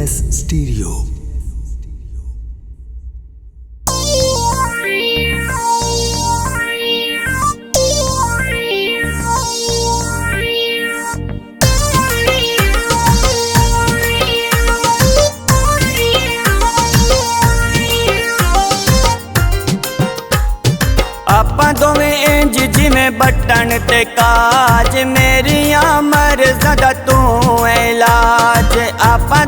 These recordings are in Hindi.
DS Stereo। ਆਪਾਂ ਦੋਵੇਂ ਇੰਜ ਜਿਵੇਂ ਬਟਨ ਤੇ ਕਾਜ, ਮੇਰੀਆਂ ਮਰਜ਼ਾਂ ਦਾ ਤੂੰ ਇਲਾਜ। ਆਪਾਂ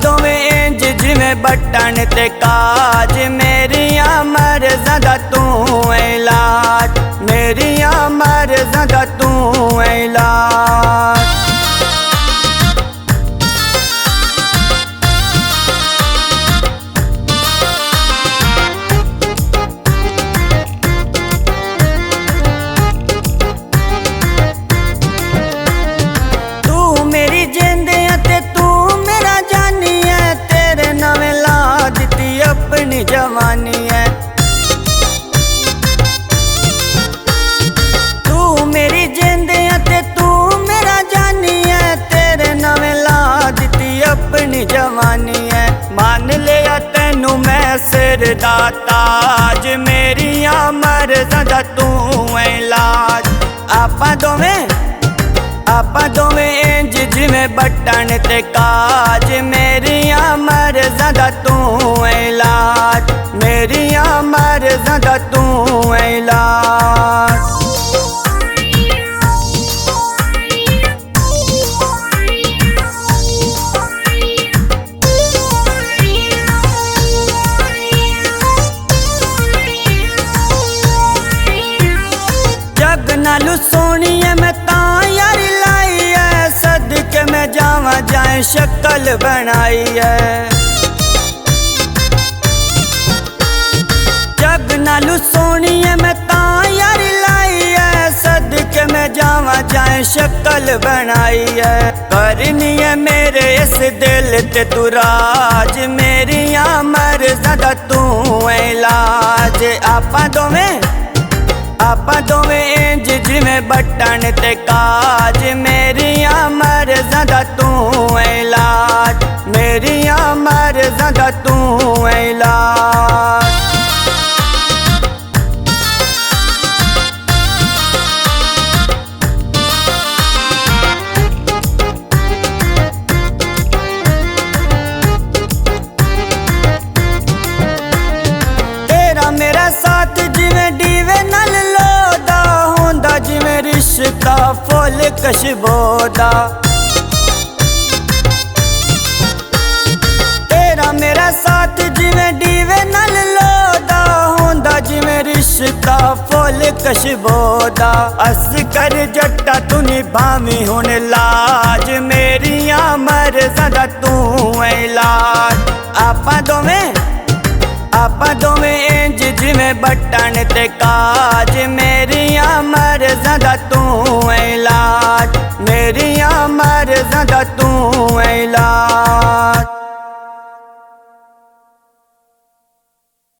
ਦੋਵੇਂ ਇੰਜ ਜਿਵੇਂ ਬਟਨ ਤੇ ਕਾਜ, ਮੇਰੀਆਂ ਮਰਜ਼ਾਂ ਦਾ ਤੂੰ ਇਲਾਜ, ਮੇਰੀਆਂ ਮਰਜ਼ਾਂ ਦਾ ਤੂੰ ਇਲਾਜ। अपनी जवानी है तू मेरी जिंद ते तू मेरा जानी है, तेरे नवें ला दिती अपनी जवानी है। मान लिया तेनू मैं सिर दा ताज, मेरिया मर्ज़ां दा तू इलाज। आपां दोवें इंज जिवें बटन ते काज, मेरिया मर्ज़ां दा तू इलाज, मेरिया मर्ज़ां दा तू इलाज। जग नालू सोनी है मैं तां यारी लाई है, सदके मैं जावां जाए शक्ल बनाई है। जग नालू सोनी है मैं तां यारी लाई है, सदके मैं जावां जाए शक्ल बनाई है। करनी है मेरे इस दिल ते तू राज, मेरिया मर्ज़ां दा तू इलाज। आपां दोवें इंज जिवें बटन ते काज, मेरिया मर्ज़ां दा तू इलाज, मेरिया मर्ज़ां दा तू इलाज। तेरा मेरा साथ जिवें डीवे नाल लोदा होंदा, जिवें रिश्ता फुल कशबो दा। तेरा मेरा साथ जिवें डीवे नाल लोदा होंदा, जिवें रिश्ता फुल कशबो दा। असकर जट्टा तू निभावीं हुण लाज, मेरिया मर्ज़ां दा तू इलाज। आपां दोवें इंज जिवें बटन ते काज, मेरिया मर्ज़ां दा तू